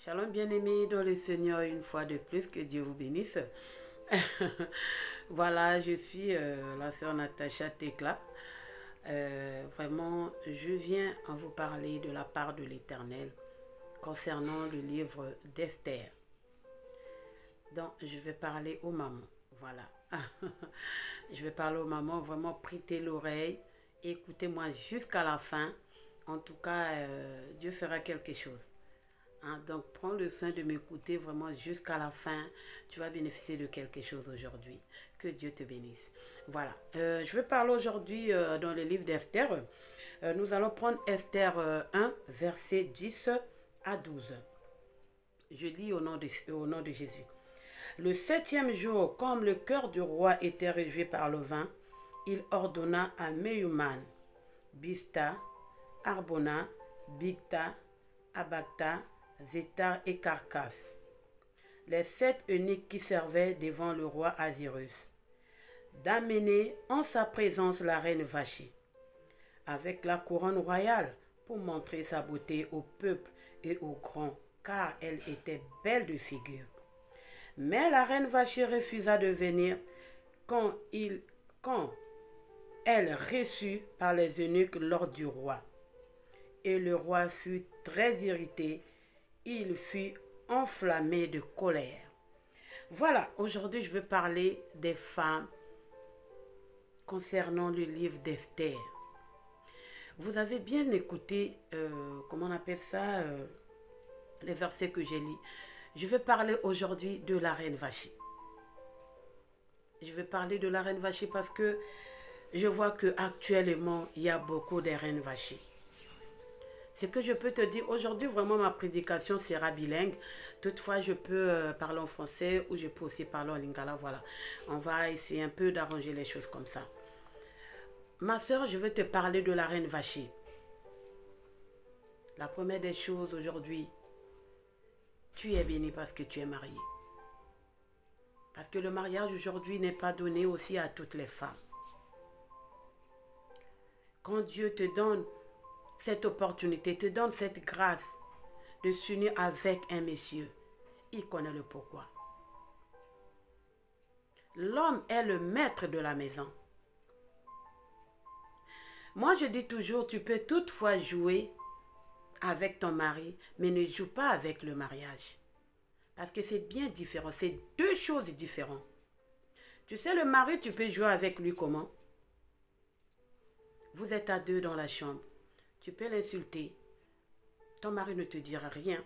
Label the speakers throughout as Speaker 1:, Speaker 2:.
Speaker 1: Shalom bien-aimés dans le Seigneur, une fois de plus, que Dieu vous bénisse. Voilà, je suis la sœur Natacha Tekla. Vraiment, je viens en vous parler de la part de l'Éternel concernant le livre d'Esther. Donc, je vais parler aux mamans. Voilà. Je vais parler aux mamans. Vraiment, prêtez l'oreille. Écoutez-moi jusqu'à la fin. En tout cas, Dieu fera quelque chose. Hein, donc, prends le soin de m'écouter vraiment jusqu'à la fin. Tu vas bénéficier de quelque chose aujourd'hui. Que Dieu te bénisse. Voilà. Je vais parler aujourd'hui dans le livre d'Esther. Nous allons prendre Esther 1, verset 10 à 12. Je lis au nom de Jésus. Le 7e jour, comme le cœur du roi était réjoui par le vin, il ordonna à Mehuman, Bista, Arbona, Bigta, Abagta, Zétar et Carcasse, les 7 eunuques qui servaient devant le roi Azirus, d'amener en sa présence la reine Vachi, avec la couronne royale pour montrer sa beauté au peuple et aux grands, car elle était belle de figure. Mais la reine Vachi refusa de venir quand elle reçut par les eunuques l'ordre du roi. Et le roi fut très irrité, il fut enflammé de colère. Voilà, aujourd'hui je vais parler des femmes concernant le livre d'Esther. Vous avez bien écouté, comment on appelle ça, les versets que j'ai lus. Je vais parler aujourd'hui de la reine Vachi. Je vais parler de la reine Vachi parce que je vois qu'actuellement, il y a beaucoup de reines Vachi. Ce que je peux te dire aujourd'hui, vraiment ma prédication sera bilingue. Toutefois, je peux parler en français ou je peux aussi parler en lingala. Voilà, on va essayer un peu d'arranger les choses comme ça. Ma soeur, je vais te parler de la reine Vachi. La première des choses aujourd'hui, tu es béni parce que tu es marié. Parce que le mariage aujourd'hui n'est pas donné aussi à toutes les femmes. Quand Dieu te donne cette opportunité, te donne cette grâce de s'unir avec un monsieur, il connaît le pourquoi. L'homme est le maître de la maison. Moi, je dis toujours, tu peux toutefois jouer avec ton mari, mais ne joue pas avec le mariage. Parce que c'est bien différent. C'est deux choses différentes. Tu sais, le mari, tu peux jouer avec lui comment? Vous êtes à deux dans la chambre. Tu peux l'insulter. Ton mari ne te dira rien.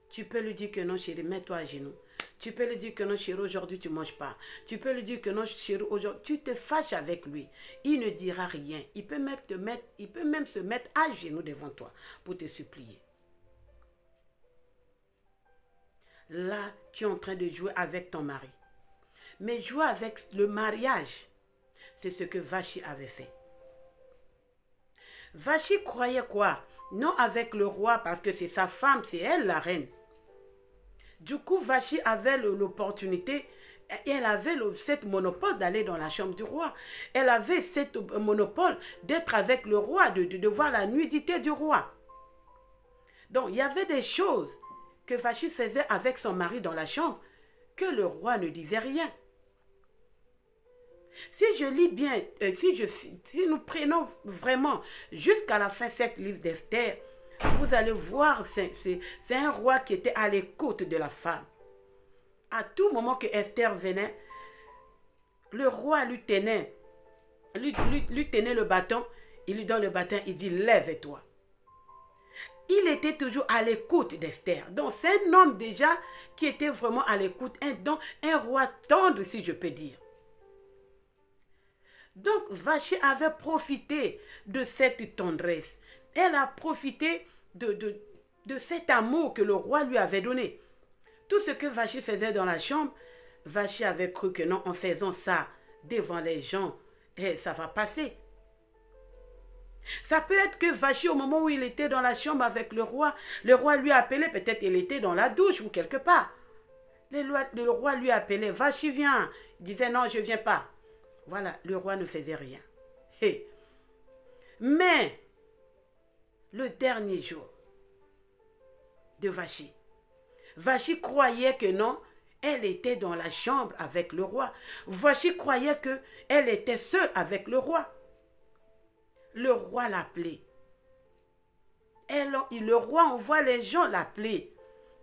Speaker 1: Tu peux lui dire que non, chérie, mets-toi à genoux. Tu peux lui dire que non, chérie, aujourd'hui, tu ne manges pas. Tu peux lui dire que non, chérie, aujourd'hui, tu te fâches avec lui. Il ne dira rien. Il peut même se mettre à genoux devant toi pour te supplier. Là, tu es en train de jouer avec ton mari. Mais jouer avec le mariage, c'est ce que Vachi avait fait. Vachi croyait quoi? Non avec le roi parce que c'est sa femme, c'est elle la reine. Du coup, Vachi avait l'opportunité, elle avait cette monopole d'aller dans la chambre du roi. Elle avait cette monopole d'être avec le roi, de voir la nudité du roi. Donc, il y avait des choses que Vachi faisait avec son mari dans la chambre que le roi ne disait rien. Si je lis bien, si nous prenons vraiment jusqu'à la fin cet livre d'Esther, vous allez voir, c'est un roi qui était à l'écoute de la femme. À tout moment que Esther venait, le roi lui tenait le bâton, il lui donne le bâton, il dit lève-toi. Il était toujours à l'écoute d'Esther. Donc c'est un homme déjà qui était vraiment à l'écoute, un roi tendre si je peux dire. Donc, Vachi avait profité de cette tendresse. Elle a profité de cet amour que le roi lui avait donné. Tout ce que Vachi faisait dans la chambre, Vachi avait cru que non, en faisant ça devant les gens, ça va passer. Ça peut être que Vachi, au moment où il était dans la chambre avec le roi lui a appelé, peut-être qu'il était dans la douche ou quelque part. Le roi lui appelait, Vachi viens. Il disait non, je ne viens pas. Voilà, le roi ne faisait rien. Hey. Mais, le dernier jour de Vachi, Vachi croyait que non, elle était dans la chambre avec le roi. Vachi croyait qu'elle était seule avec le roi. Le roi l'appelait. Le roi envoie les gens l'appeler.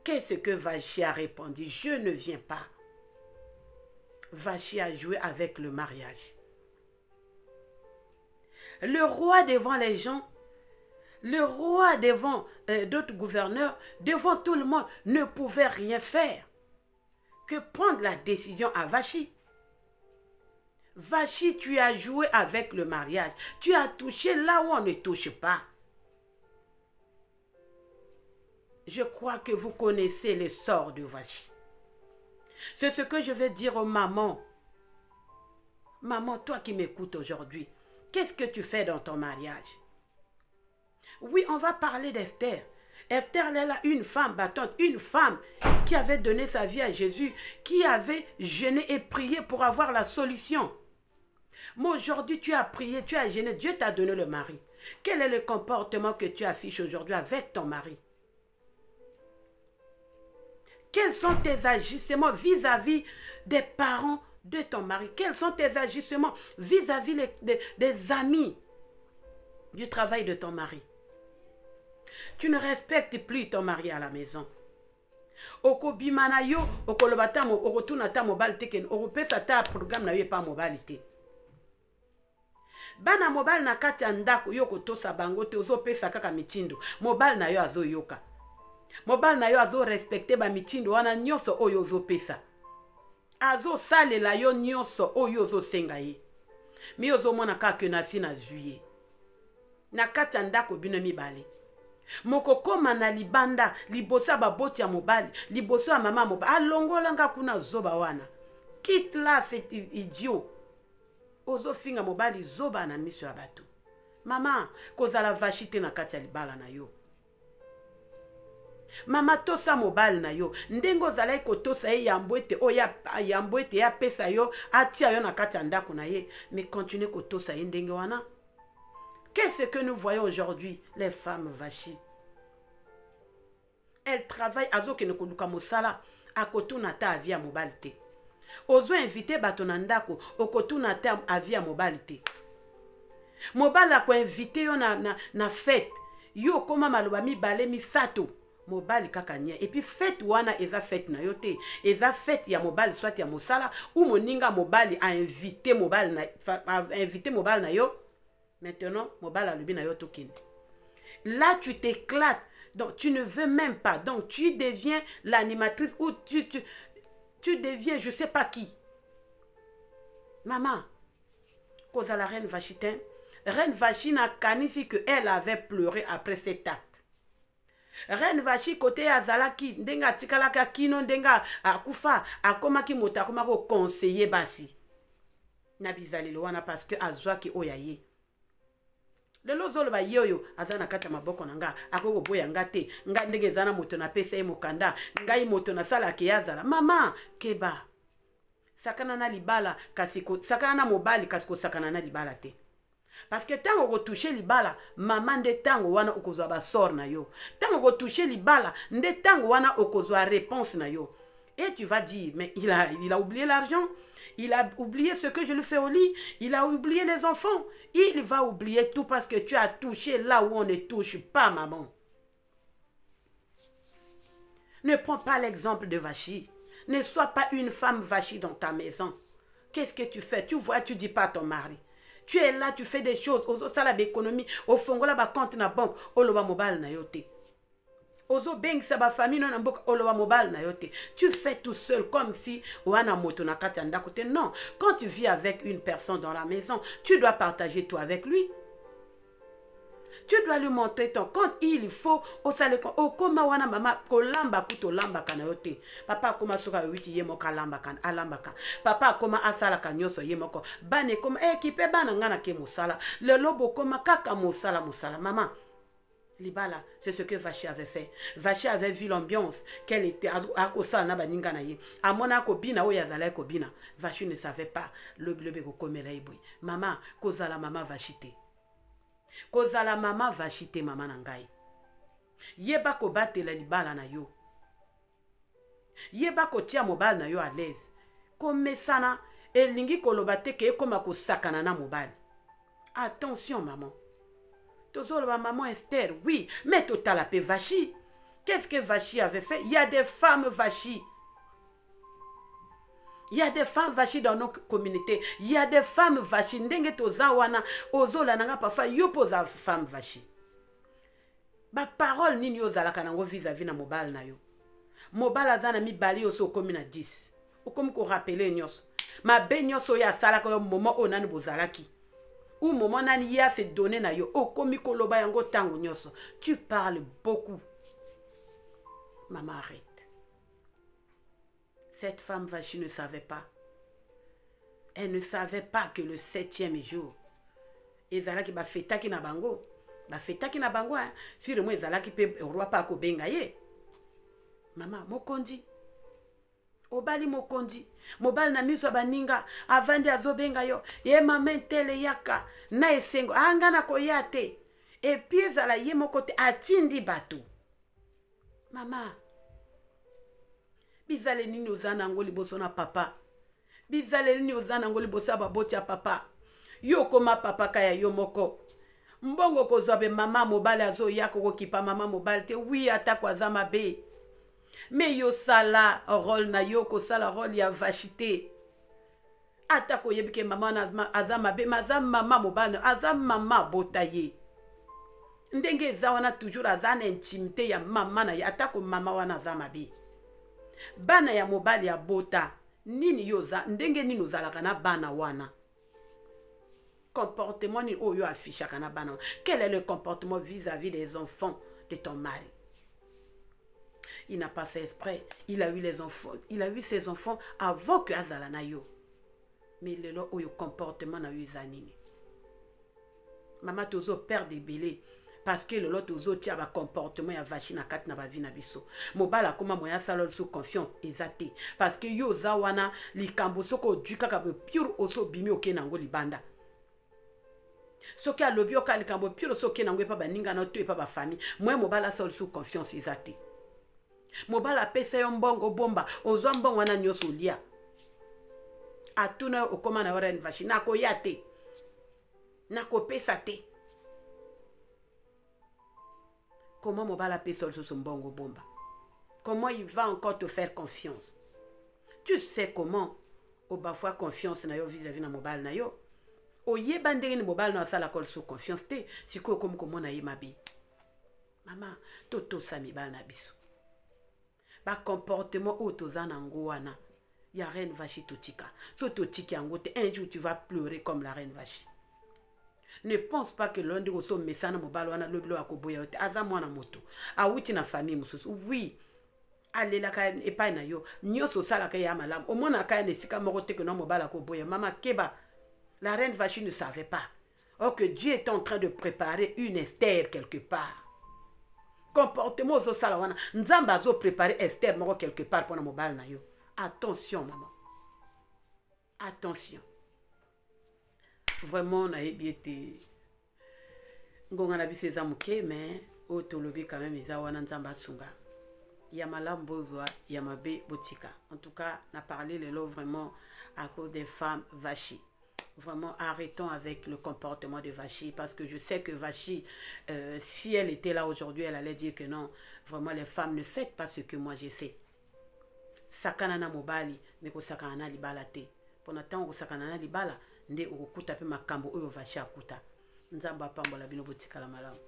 Speaker 1: Qu'est-ce que Vachi a répondu? Je ne viens pas. Vachi a joué avec le mariage. Le roi devant les gens, le roi devant d'autres gouverneurs, devant tout le monde, ne pouvait rien faire que prendre la décision à Vachi. Vachi, tu as joué avec le mariage. Tu as touché là où on ne touche pas. Je crois que vous connaissez le sort de Vachi. C'est ce que je vais dire aux mamans. Maman, toi qui m'écoutes aujourd'hui, qu'est-ce que tu fais dans ton mariage? Oui, on va parler d'Esther. Esther, elle a une femme battante, une femme qui avait donné sa vie à Jésus, qui avait jeûné et prié pour avoir la solution. Mais aujourd'hui, tu as prié, tu as jeûné, Dieu t'a donné le mari. Quel est le comportement que tu affiches aujourd'hui avec ton mari? Quels sont tes agissements vis-à-vis des parents de ton mari? Quels sont tes agissements vis-à-vis des amis du travail de ton mari? Tu ne respectes plus ton mari à la maison. Oko bimana yo, oko lobata mo, oko tunata mobile teken, oko pesa ta programme na yo pa mobilité. Bana mobile na kati ya ndako yo kotosa bango te ozo pesa kaka mitindo. Mobile na yo azo yoka. Mobile na yo azo respecte ba mitindo wana nyonso oyo ozo pesa. Azo sale la yo nyonso oyo ozo senga ye. Mi ozo mona kaka na si na juillet. Na kati ya ndako bino mibale. Moko koma na libanda, libosa baboti ya mobali, liboso ya mama mobali, alongola nga kuna zoba wana. Quitte là cet idiot. Ozo finga mobali zoba na miso ya bato. Mama, kozala vachite na kati ya libala na yo. Mama tosa mobali na yo. Ndengo zala ko tosa ye yambwete oya yambwete ya pesa yo atia yo na kati ya ndako na ye. Mais continue ko tosa ye ndenge wana. Qu'est-ce que nous voyons aujourd'hui, les femmes vachi? Elles travaillent à zoke nekoluka mosala akotuna ta avia mobilité. Ozo invité batonandako okotuna ta avia mobilité. Mobala ko invité yo na fête. Yo koma maloba mi balé mi sato. Mobali kakanya. Et puis fête wana eza fête na yote. Eza fête ya mobali soit ya mosala ou moninga mobali a invité mobali na yo. Maintenant, mobile alobi na yo tokende. Là, tu t'éclates. Donc, tu ne veux même pas. Donc, tu deviens l'animatrice ou tu deviens je sais pas qui. Maman, cause à la reine Vachitin, reine Vachi n'a kanisi que elle avait pleuré après cet acte. Reine Vachi côté azalaki ndenga tikalaka kino ndenga akufa akomaki mota akomako conseiller basi. Nabizali loana parce que azwaki oyaye. Le lozolo ba yoyo azana kata maboko nanga akoko boya ngate nga ndenge zana moto na pesa e mokanda ngai moto na sala ke yazala mama keba sakana na libala kasiko sakana na mobali kasiko sakana na libala te parce que tango ko toucher libala mama nde tango wana okozwa ba sort na yo tango ko toucher libala nde tango wana okozwa réponse na yo et tu vas dire mais il a oublié l'argent. Il a oublié ce que je lui fais au lit. Il a oublié les enfants. Il va oublier tout parce que tu as touché là où on ne touche pas, maman. Ne prends pas l'exemple de Vachi. Ne sois pas une femme Vachi dans ta maison. Qu'est-ce que tu fais? Tu vois, tu dis pas à ton mari. Tu es là, tu fais des choses. Au salade d'économie, au fond, là, compte na banque, au loba mobile na yote. Ozo beng sa ba famille non amboka olowa mobile na yote. Tu fais tout seul comme si wana moto na kati anda kote. Non, quand tu vis avec une personne dans la maison, tu dois partager tout avec lui. Tu dois lui montrer ton quand il faut au sale o koma wana mama ko lamba kuto lamba kana yote. Papa koma soka 8 ye moka lamba kan alamba kan. Papa koma asala kanyoso ye moko. Bane koma kipe bana ngana ke musala. Le lobo koma kaka musala mama. Libala, c'est ce que Vachi avait fait. Vachi avait vu l'ambiance qu'elle était à Kosal na baninga na ye. A mona ko bina o yazala ko bina. Vachi ne savait pas le ko komela iboy. Mama, kozala mama Vachite. Kozala mama Vachite mama nangai. Yeba ko batela libala na yo. Yeba kotia mobile na yo à l'aise. Komesana elingi koloba te ke ekoma kosakana na mobile. Attention maman. Tozoloba maman Esther, oui, mais totala pe Vachi. Qu'est-ce que Vachi avait fait? Il y a des femmes Vachi. Il y a des femmes Vachi dans nos communautés. Il y a des femmes Vachi. Ndenge toza wana ozola nanga parfois yo poza femme Vachi. Ba parole nini yo zalaka nango vis-à-vis na mobile na yo. Mobile azana mi bali yo so komi na 10. Ou comme ko rappeler nyos. Ma be nyos ya sala ko moment onani bozalaki. Ou moment nani ya se donner na yo. O komi koloba yango tango nyos. Tu parles beaucoup. Maman arrête. Cette femme Vachi ne savait pas. Elle ne savait pas que le 7e jour, ezalaki ba fetaki na bango. Ba fetaki na bango, hein. Sur le moins ezalaki pe roi pa ko benga ye. Maman, mokondi. Obali mokondi. Mobali na miso baninga avandi azobenga yo. Ye maman tele yaka na esengo anga na koyate. Et puis ezala ye mokote atindi bato. Maman, bizale nini ozana ngo liboso na papa. Bizale nini ozana ngo liboso baboti ya papa. Yo koma papa kaya yo moko. Mbongo kozwabe mama mobile azo yako kokipa mama mobile te. Oui ata kwa zama be. Mais yo sala rôle na yo ko sala rôle ya vachité. Ata ko yebike mama na azama be mazam mama mobile azam mama botaye. Ndenge za wana toujours azana intimité ya mama na ya ata ko mama wana azama be. Bana ya mobile ya bota nini yoza ndenge nini ozalaka na bana wana. Comportement ni oyo affichaka na bana. Quel est le comportement vis-à-vis des enfants de ton mari? Il n'a pas fait exprès. Il a eu les enfants. Il a eu ses enfants avant que azala na yo. Mais le lo oyo comportement na yo zanini. Maman tozo perd des belés. Parce que le lot aux autres, il y a un comportement, il y a vachi na kat na ba vi na biso. Mobala koma moya salol sous confiance ezate. Parce que yo zawana li kambo soko duka ka pure oso bimi oke nango libanda. Soki a lobi oka li kambo pure soke nango pa baninga na to e pa ba famille. Moi mobala sol sous confiance ezate. Mobala pesa yo mbongo bomba ozo mbongo wana nyoso lia. Atuna okoma na ora vachi na ko yate. Na ko pesa te. Comment mobala pe sol sur mbongo bomba? Comment il va encore te faire confiance? Tu sais comment au bafwa confiance na yo vis-à-vis na mobile na yo. O ye bandenge ni mobile na sala kol sous confiance te, siko comme comment na ye mabi. Maman, toto sa mibal na biso. Ba comportement o tozana ngoana. Ya reine Vachi totika. So totiki angote un jour tu vas pleurer comme la reine Vachi. Ne pense pas que l'on dit que son message na mobile wana lobilo akoboya te aza mwana moto awuti na famille mususu. Oui, alela ka epai na yo nyoso sala ka ya malamu omona ka ne sika moko te que no mobile akoboya. Maman keba, la reine Vachi ne savait pas. Or que Dieu est en train de préparer une Esther quelque part. Comportement zo sala wana nzamba zo préparer Esther moko quelque part pour na mobile na yo. Attention maman. Attention. Vraiment, on a bien été. On a vu ces amours, mais au tolobi quand même, ils ont un ensemble sunga. Il y a malambozoa, il y a mabe botika. En tout cas, on a parlé le lot vraiment à cause des femmes Vachi. Vraiment, arrêtons avec le comportement de Vachi parce que je sais que Vachi, si elle était là aujourd'hui, elle allait dire que non, vraiment les femmes ne faites pas ce que moi j'ai fait. Sakanana mobali, mais ko sakanana libala te. Pendant temps ko sakanana libala. Nde ukukuta pe makambo oyo Vachi akuta. Nzamba pambola bino botika la malamu.